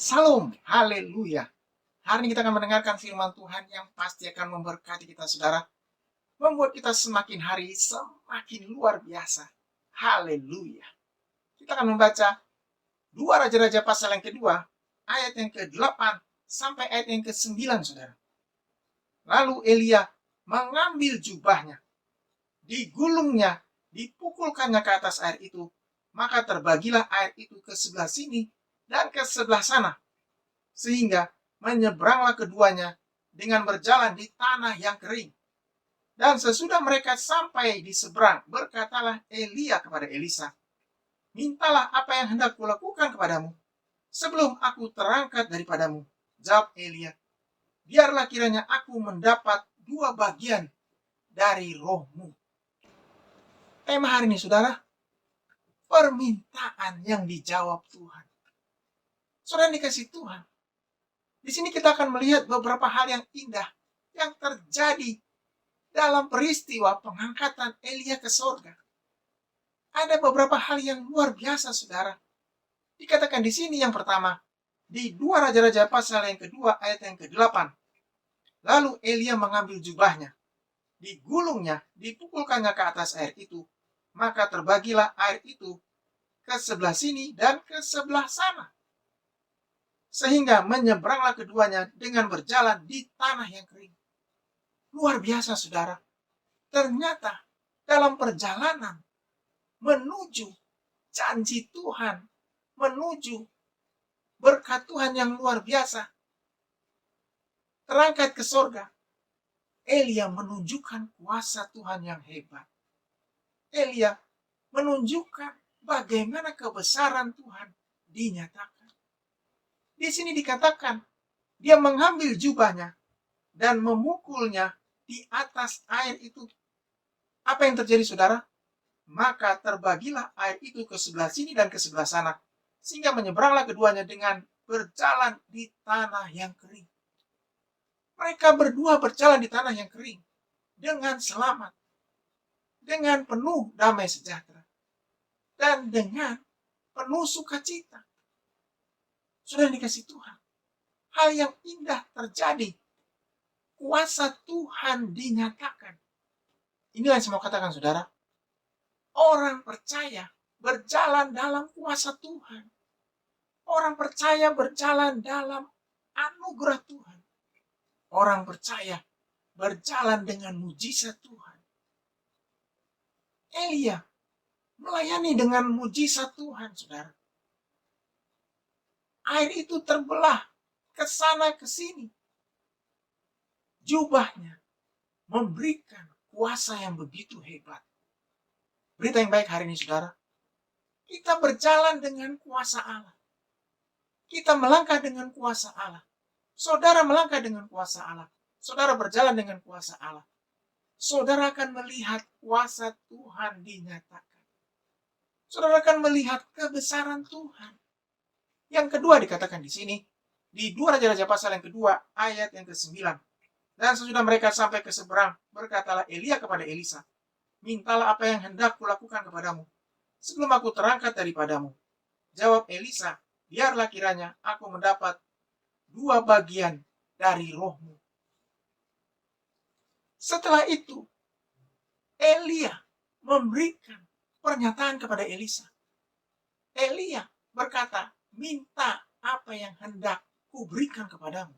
Salam, haleluya. Hari ini kita akan mendengarkan firman Tuhan yang pasti akan memberkati kita, saudara. Membuat kita semakin hari semakin luar biasa. Haleluya. Kita akan membaca 2 Raja-Raja pasal yang kedua, ayat yang ke-8 sampai ayat yang ke-9, saudara. Lalu Elia mengambil jubahnya, digulungnya, dipukulkannya ke atas air itu, maka terbagilah air itu ke sebelah sini dan ke sebelah sana, sehingga menyeberanglah keduanya dengan berjalan di tanah yang kering. Dan sesudah mereka sampai di seberang, berkatalah Elia kepada Elisa, "Mintalah apa yang hendak kulakukan kepadamu, sebelum aku terangkat daripadamu." Jawab Elia, "Biarlah kiranya aku mendapat 2 bagian dari rohmu." Tema hari ini, saudara, permintaan yang dijawab Tuhan. Saudara dikasih Tuhan, di sini kita akan melihat beberapa hal yang indah yang terjadi dalam peristiwa pengangkatan Elia ke sorga. Ada beberapa hal yang luar biasa, saudara. Dikatakan di sini yang pertama, di 2 Raja-Raja pasal yang kedua ayat yang ke-8. Lalu Elia mengambil jubahnya, digulungnya, dipukulkannya ke atas air itu, maka terbagilah air itu ke sebelah sini dan ke sebelah sana, sehingga menyeberanglah keduanya dengan berjalan di tanah yang kering. Luar biasa, saudara. Ternyata dalam perjalanan menuju janji Tuhan, menuju berkat Tuhan yang luar biasa, terangkat ke sorga, Elia menunjukkan kuasa Tuhan yang hebat. Elia menunjukkan bagaimana kebesaran Tuhan dinyatakan. Di sini dikatakan, dia mengambil jubahnya dan memukulnya di atas air itu. Apa yang terjadi, saudara? Maka terbagilah air itu ke sebelah sini dan ke sebelah sana, sehingga menyeberanglah keduanya dengan berjalan di tanah yang kering. Mereka berdua berjalan di tanah yang kering dengan selamat, dengan penuh damai sejahtera, dan dengan penuh sukacita. Sudah dikasih Tuhan, hal yang indah terjadi. Kuasa Tuhan dinyatakan. Inilah yang saya mau katakan, saudara. Orang percaya berjalan dalam kuasa Tuhan. Orang percaya berjalan dalam anugerah Tuhan. Orang percaya berjalan dengan mujizat Tuhan. Elia melayani dengan mujizat Tuhan, saudara. Air itu terbelah ke sana ke sini. Jubahnya memberikan kuasa yang begitu hebat. Berita yang baik hari ini, saudara. Kita berjalan dengan kuasa Allah. Kita melangkah dengan kuasa Allah. Saudara melangkah dengan kuasa Allah. Saudara berjalan dengan kuasa Allah. Saudara akan melihat kuasa Tuhan dinyatakan. Saudara akan melihat kebesaran Tuhan. Yang kedua dikatakan di sini, di 2 Raja-Raja pasal yang kedua, ayat yang ke-9. Dan sesudah mereka sampai ke seberang, berkatalah Elia kepada Elisa, "Mintalah apa yang hendak kulakukan kepadamu, sebelum aku terangkat daripadamu." Jawab Elisa, "Biarlah kiranya aku mendapat 2 bagian dari rohmu." Setelah itu, Elia memberikan pernyataan kepada Elisa. Elia berkata, "Minta apa yang hendak kuberikan kepadamu."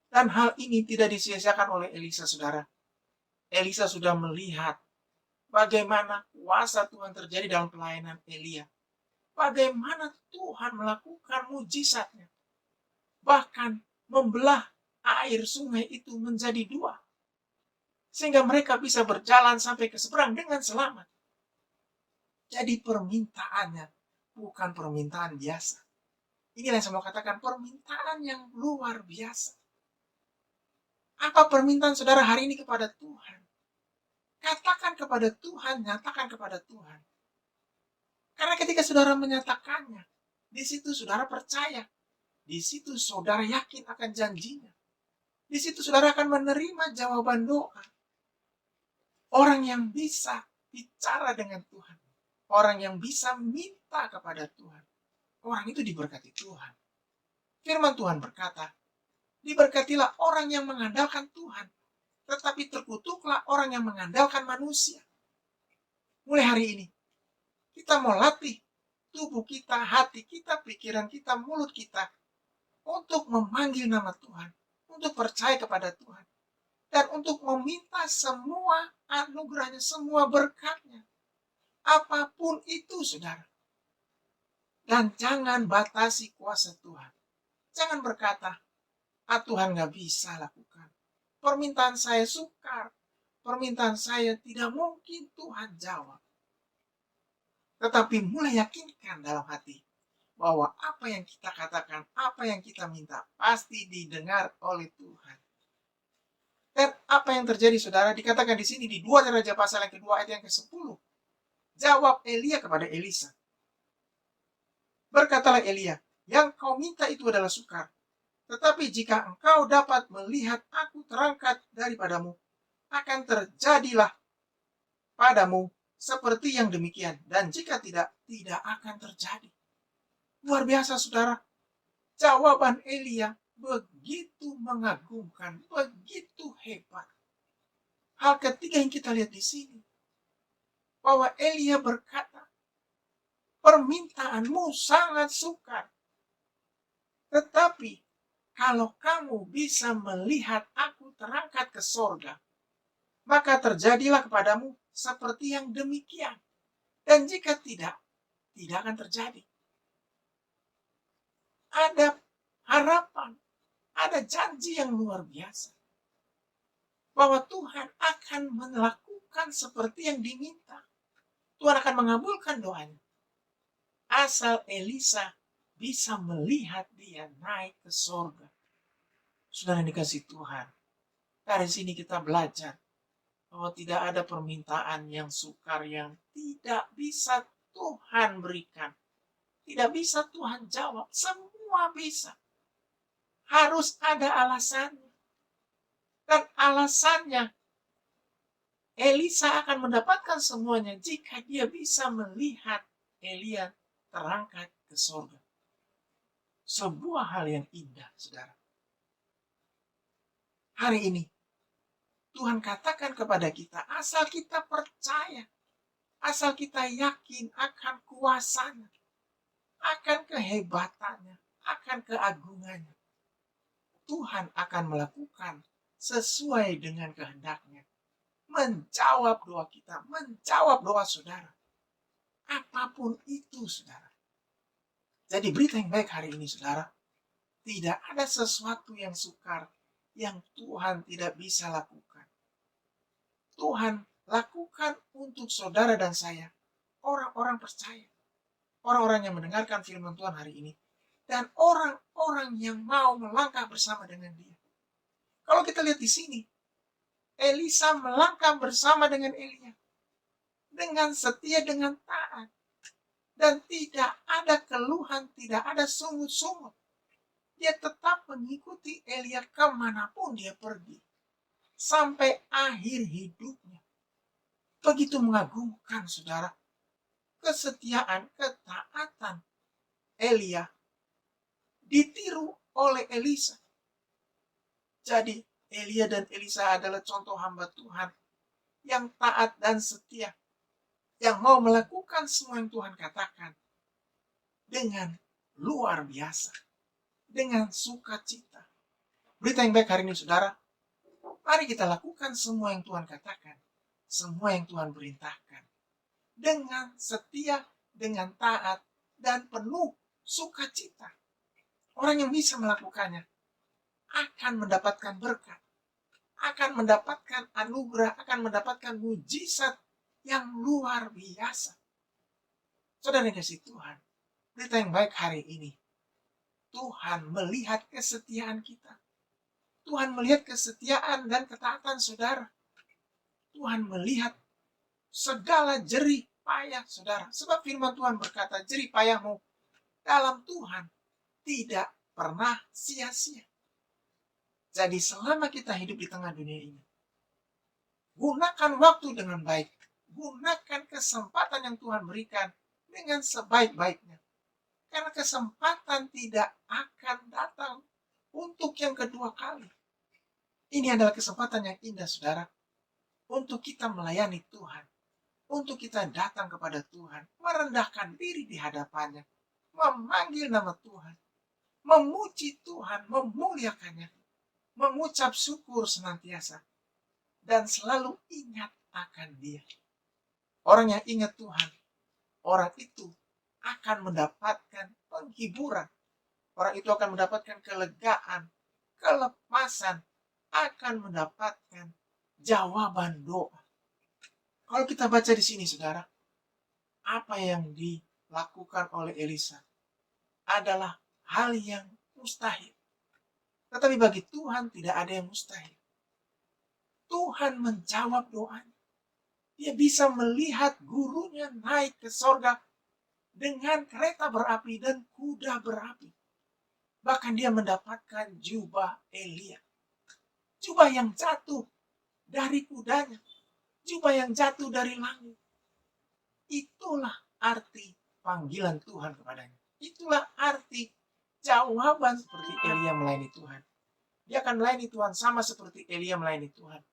Dan hal ini tidak disia-siakan oleh Elisa, saudara. Elisa sudah melihat bagaimana kuasa Tuhan terjadi dalam pelayanan Elia. Bagaimana Tuhan melakukan mujizatnya. Bahkan membelah air sungai itu menjadi 2. Sehingga mereka bisa berjalan sampai ke seberang dengan selamat. Jadi permintaannya bukan permintaan biasa. Inilah yang saya mau katakan, permintaan yang luar biasa. Apa permintaan saudara hari ini kepada Tuhan? Katakan kepada Tuhan, nyatakan kepada Tuhan. Karena ketika saudara menyatakannya, di situ saudara percaya. Di situ saudara yakin akan janjinya. Di situ saudara akan menerima jawaban doa. Orang yang bisa bicara dengan Tuhan. Orang yang bisa minta kepada Tuhan. Orang itu diberkati Tuhan. Firman Tuhan berkata, diberkatilah orang yang mengandalkan Tuhan, tetapi terkutuklah orang yang mengandalkan manusia. Mulai hari ini, kita mau latih tubuh kita, hati kita, pikiran kita, mulut kita, untuk memanggil nama Tuhan, untuk percaya kepada Tuhan, dan untuk meminta semua anugerahnya, semua berkatnya. Apapun itu, saudara. Dan jangan batasi kuasa Tuhan. Jangan berkata, Tuhan gak bisa lakukan. Permintaan saya sukar. Permintaan saya tidak mungkin Tuhan jawab. Tetapi mulai yakinkan dalam hati bahwa apa yang kita katakan, apa yang kita minta, pasti didengar oleh Tuhan. Dan apa yang terjadi, saudara, dikatakan di sini di 2 Raja pasal yang kedua ayat yang ke-10. Jawab Elia kepada Elisa. Berkatalah Elia, yang kau minta itu adalah sukar. Tetapi jika engkau dapat melihat aku terangkat daripadamu, akan terjadilah padamu seperti yang demikian. Dan jika tidak, tidak akan terjadi. Luar biasa, saudara. Jawaban Elia begitu mengagumkan, begitu hebat. Hal ketiga yang kita lihat di sini, bahwa Elia berkata, permintaanmu sangat sukar. Tetapi kalau kamu bisa melihat aku terangkat ke sorga, maka terjadilah kepadamu seperti yang demikian. Dan jika tidak, tidak akan terjadi. Ada harapan, ada janji yang luar biasa. Bahwa Tuhan akan melakukan seperti yang diminta. Tuhan akan mengabulkan doanya. Asal Elisa bisa melihat dia naik ke sorga. Saudara yang dikasih Tuhan, dari sini kita belajar bahwa tidak ada permintaan yang sukar yang tidak bisa Tuhan berikan. Tidak bisa Tuhan jawab. Semua bisa. Harus ada alasannya. Dan alasannya, Elisa akan mendapatkan semuanya jika dia bisa melihat Elia terangkat ke sorga. Sebuah hal yang indah, saudara. Hari ini, Tuhan katakan kepada kita, asal kita percaya, asal kita yakin akan kuasanya, akan kehebatannya, akan keagungannya, Tuhan akan melakukan sesuai dengan kehendaknya. Menjawab doa kita, menjawab doa saudara. Apapun itu, saudara. Jadi berita yang baik hari ini, saudara. Tidak ada sesuatu yang sukar yang Tuhan tidak bisa lakukan. Tuhan lakukan untuk saudara dan saya, orang-orang percaya. Orang-orang yang mendengarkan firman Tuhan hari ini. Dan orang-orang yang mau melangkah bersama dengan dia. Kalau kita lihat di sini, Elisa melangkah bersama dengan Elia. Dengan setia, dengan taat. Dan tidak ada keluhan, tidak ada sungut-sungut. Dia tetap mengikuti Elia kemanapun dia pergi. Sampai akhir hidupnya. Begitu mengagumkan, saudara. Kesetiaan, ketaatan Elia ditiru oleh Elisa. Jadi Elia dan Elisa adalah contoh hamba Tuhan yang taat dan setia. Yang mau melakukan semua yang Tuhan katakan. Dengan luar biasa. Dengan sukacita. Berita yang baik hari ini, saudara. Mari kita lakukan semua yang Tuhan katakan. Semua yang Tuhan perintahkan. Dengan setia, dengan taat, dan penuh sukacita. Orang yang bisa melakukannya akan mendapatkan berkat. Akan mendapatkan anugerah, akan mendapatkan mujizat yang luar biasa. Saudara yang kasih Tuhan, berita yang baik hari ini. Tuhan melihat kesetiaan kita. Tuhan melihat kesetiaan dan ketaatan saudara. Tuhan melihat segala jerih payah saudara. Sebab firman Tuhan berkata, jerih payahmu dalam Tuhan tidak pernah sia-sia. Jadi selama kita hidup di tengah dunia ini, gunakan waktu dengan baik. Gunakan kesempatan yang Tuhan berikan dengan sebaik-baiknya. Karena kesempatan tidak akan datang untuk yang kedua kali. Ini adalah kesempatan yang indah, saudara, untuk kita melayani Tuhan, untuk kita datang kepada Tuhan, merendahkan diri di hadapannya, memanggil nama Tuhan, memuji Tuhan, memuliakannya, mengucap syukur senantiasa, dan selalu ingat akan Dia. Orang yang ingat Tuhan, orang itu akan mendapatkan penghiburan. Orang itu akan mendapatkan kelegaan, kelepasan, akan mendapatkan jawaban doa. Kalau kita baca di sini, saudara, apa yang dilakukan oleh Elisa adalah hal yang mustahil. Tetapi bagi Tuhan tidak ada yang mustahil. Tuhan menjawab doanya. Dia bisa melihat gurunya naik ke sorga dengan kereta berapi dan kuda berapi. Bahkan dia mendapatkan jubah Elia. Jubah yang jatuh dari kudanya. Jubah yang jatuh dari langit. Itulah arti panggilan Tuhan kepadanya. Itulah arti jawaban seperti Elia melayani Tuhan. Dia akan melayani Tuhan sama seperti Elia melayani Tuhan.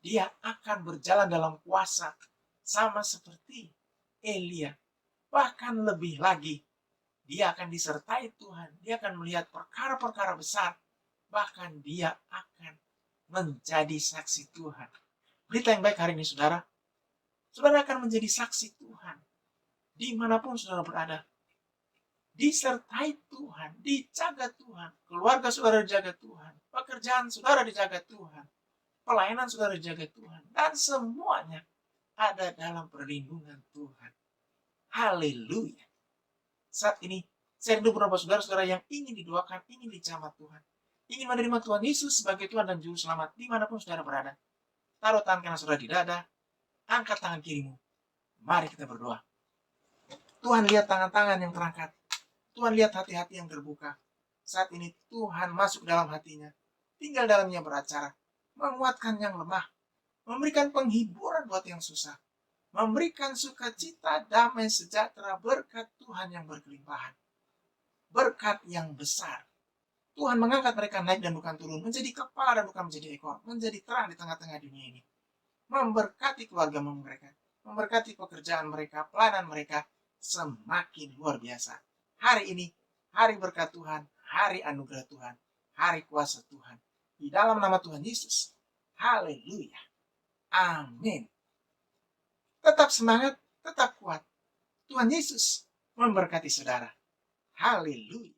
Dia akan berjalan dalam kuasa sama seperti Elia. Bahkan lebih lagi, dia akan disertai Tuhan. Dia akan melihat perkara-perkara besar. Bahkan dia akan menjadi saksi Tuhan. Berita yang baik hari ini, saudara. Saudara akan menjadi saksi Tuhan. Dimanapun saudara berada. Disertai Tuhan, dijaga Tuhan. Keluarga saudara dijaga Tuhan. Pekerjaan saudara dijaga Tuhan. Pelayanan saudara dijaga Tuhan. Dan semuanya ada dalam perlindungan Tuhan. Haleluya. Saat ini, saya rindu beberapa saudara-saudara yang ingin didoakan, ingin dijamah Tuhan. Ingin menerima Tuhan Yesus sebagai Tuhan dan Juru Selamat dimanapun saudara berada. Taruh tangan kanan saudara di dada, angkat tangan kirimu. Mari kita berdoa. Tuhan lihat tangan-tangan yang terangkat. Tuhan lihat hati-hati yang terbuka. Saat ini Tuhan masuk dalam hatinya. Tinggal dalamnya beracara. Menguatkan yang lemah. Memberikan penghiburan buat yang susah. Memberikan sukacita, damai, sejahtera, berkat Tuhan yang berkelimpahan. Berkat yang besar. Tuhan mengangkat mereka naik dan bukan turun. Menjadi kepala dan bukan menjadi ekor. Menjadi terang di tengah-tengah dunia ini. Memberkati keluarga mereka. Memberkati pekerjaan mereka, pelayanan mereka. Semakin luar biasa. Hari ini, hari berkat Tuhan. Hari anugerah Tuhan. Hari kuasa Tuhan. Di dalam nama Tuhan Yesus. Haleluya. Amin. Tetap semangat, tetap kuat. Tuhan Yesus memberkati saudara. Haleluya.